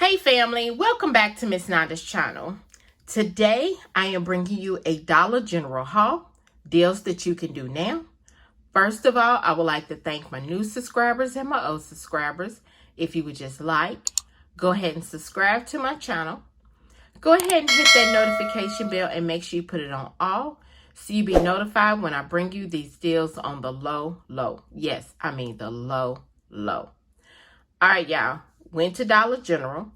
Hey family, welcome back to Miss Nada's channel. Today I am bringing you a Dollar General haul, deals that you can do now. First of all, I would like to thank my new subscribers and my old subscribers. If you would just go ahead and subscribe to my channel. Go ahead and hit that notification bell and make sure you put it on all so you'll be notified when I bring you these deals on the low. Yes, I mean the low. All right, y'all. Went to Dollar General.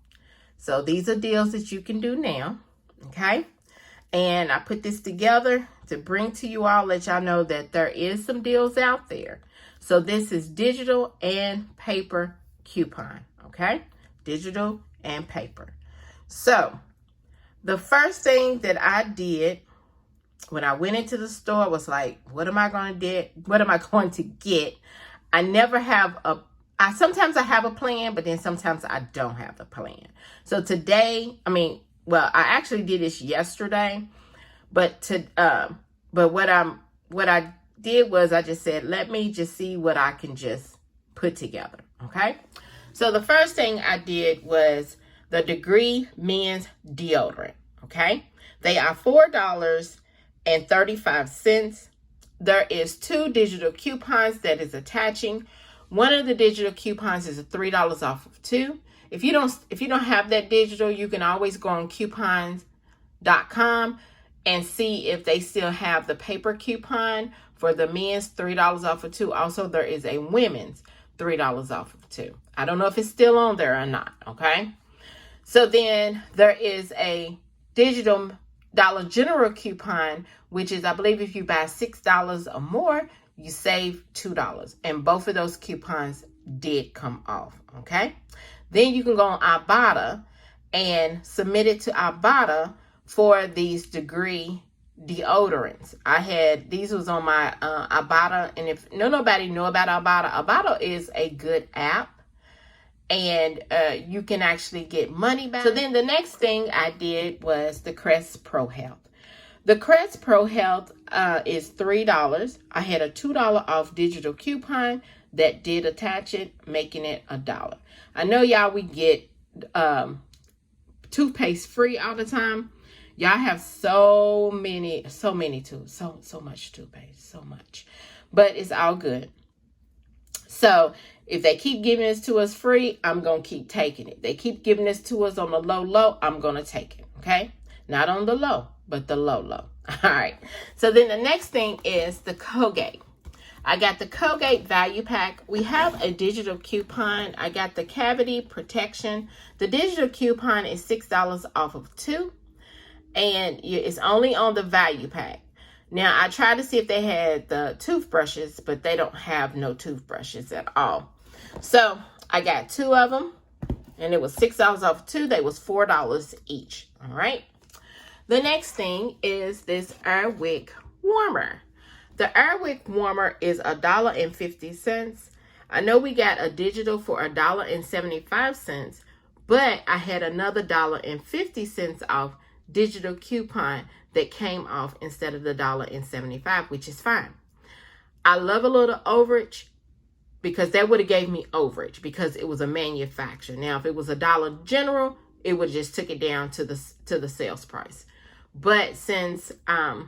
So these are deals that you can do now, okay? And I put this together to bring to you all, let y'all know that there is some deals out there. So this is digital and paper coupon, okay? Digital and paper. So the first thing that I did when I went into the store was like, what am I going to get? I never have sometimes I have a plan, but then sometimes I don't have a plan. So today, I actually did this yesterday, but what I did was I just said, let me just see what I can just put together. Okay. So the first thing I did was the Degree men's deodorant. Okay. They are $4.35. There is 2 digital coupons that is attaching. One of the digital coupons is $3 off of 2. If you don't have that digital, you can always go on coupons.com and see if they still have the paper coupon for the men's $3 off of 2. Also, there is a women's $3 off of 2. I don't know if it's still on there or not, okay? So then there is a digital Dollar General coupon, which is, I believe, if you buy $6 or more, you save $2. And both of those coupons did come off, okay? Then you can go on Ibotta and submit it to Ibotta for these Degree deodorants. These was on my Ibotta, and if nobody know about Ibotta is a good app, and you can actually get money back. So then the next thing I did was the Crest Pro Health. The Crest Pro Health is $3. I had a $2 off digital coupon that did attach it, making it $1. I know y'all, we get toothpaste free all the time. Y'all have so much toothpaste, so much. But it's all good. So if they keep giving this to us free, I'm going to keep taking it. They keep giving this to us on the low, I'm going to take it, okay? Not on the low, but the low. All right. So then the next thing is the Colgate. I got the Colgate value pack. We have a digital coupon. I got the cavity protection. The digital coupon is $6 off of 2. And it's only on the value pack. Now, I tried to see if they had the toothbrushes, but they don't have no toothbrushes at all. So I got 2 of them, and it was $6 off of 2. They was $4 each. All right. The next thing is this Wick warmer. The Wick warmer is $1.50. I know we got a digital for $1.75, but I had another $1.50 off digital coupon that came off instead of the $1.75, which is fine. I love a little overage because that would have gave me overage because it was a manufacturer. Now, if it was a Dollar General, it would just took it down to the sales price. But since I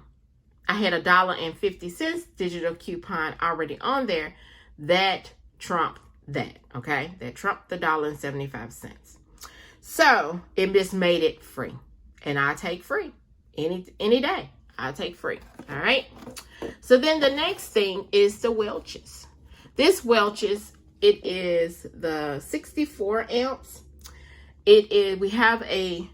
had $1.50 digital coupon already on there, that trumped that, okay? That trumped the $1.75. So it just made it free. And I take free any day. I take free. All right. So then the next thing is the Welch's. This Welch's, it is the 64 ounce. We have a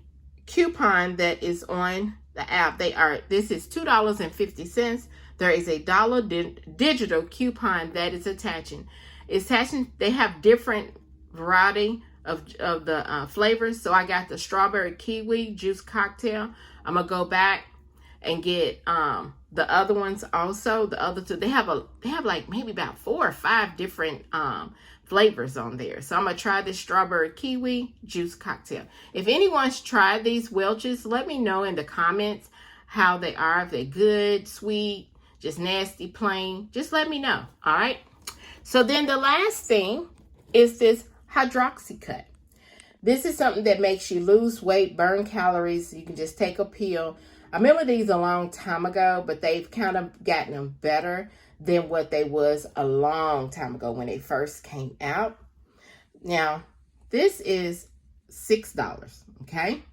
coupon that is on the app. This is $2.50. There is a $1 digital coupon that is attaching. They have different variety of the flavors. So I got the strawberry kiwi juice cocktail. I'm gonna go back and get the other ones also. The other 2, they have like maybe about 4 or 5 different flavors on there. So I'm gonna try this strawberry kiwi juice cocktail. If anyone's tried these Welch's, let me know in the comments how they are. If they're good, sweet, just nasty, plain, just let me know. All right. So then the last thing is this Hydroxycut. This is something that makes you lose weight, burn calories. You can just take a pill. I remember these a long time ago, but they've kind of gotten them better than what they was a long time ago when they first came out. Now, this is $6, okay?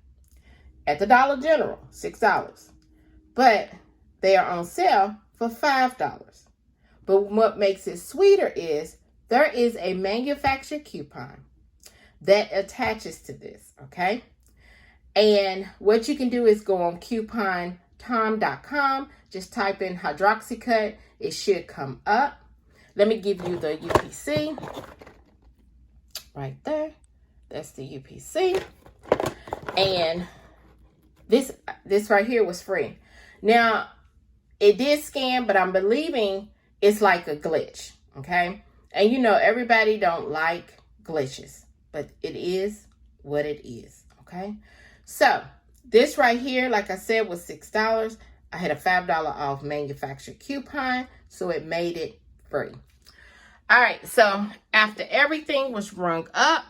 At the Dollar General, $6. But they are on sale for $5. But what makes it sweeter is there is a manufacturer coupon that attaches to this, okay? And what you can do is go on coupontom.com, just type in Hydroxycut. It should come up. Let me give you the UPC. Right there. That's the UPC. And this right here was free. Now, it did scan, but I'm believing it's like a glitch, okay? And you know, everybody don't like glitches, but it is what it is, okay? So, this right here, like I said, was $6. I had a $5 off manufacturer coupon, so it made it free. All right, so after everything was rung up,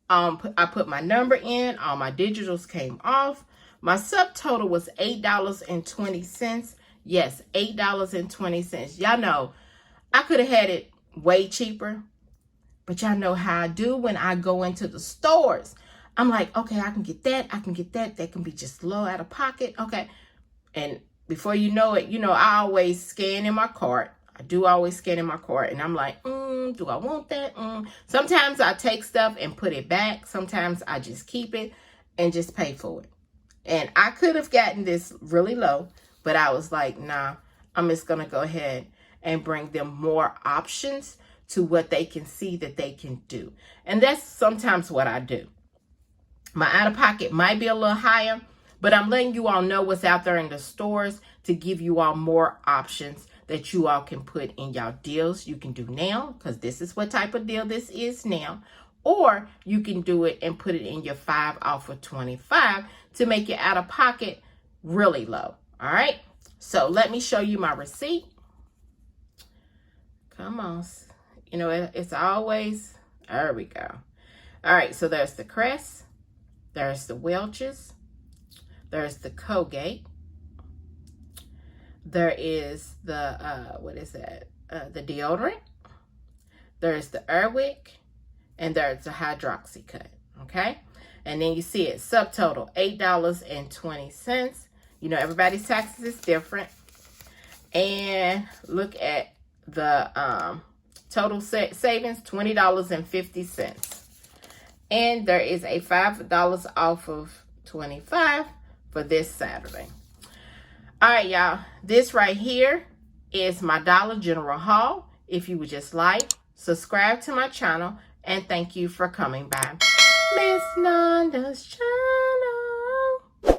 I put my number in, all my digitals came off. My subtotal was $8.20. Yes, $8.20. Y'all know, I could have had it way cheaper, but y'all know how I do when I go into the stores. I'm like, okay, I can get that. I can get that. That can be just low out of pocket. Okay. And before you know it, you know, I always scan in my cart. I do always scan in my cart. And I'm like, do I want that? Sometimes I take stuff and put it back. Sometimes I just keep it and just pay for it. And I could have gotten this really low, but I was like, nah, I'm just going to go ahead and bring them more options to what they can see that they can do. And that's sometimes what I do. My out-of-pocket might be a little higher, but I'm letting you all know what's out there in the stores to give you all more options that you all can put in y'all deals you can do now, because this is what type of deal this is now. Or you can do it and put it in your 5 off of 25 to make your out-of-pocket really low. All right? So let me show you my receipt. Come on. You know, it's always, there we go. All right, so there's the Crest. There's the Welch's. There's the Colgate. There is the, what is that? The deodorant. There's the Wick. And there's the Hydroxycut, okay? And then you see it, subtotal, $8.20. You know, everybody's taxes is different. And look at the total savings, $20.50. And there is a $5 off of 25 for this Saturday. All right, y'all. This right here is my Dollar General haul. If you would just like, subscribe to my channel, and thank you for coming by. Miss Nanda's channel.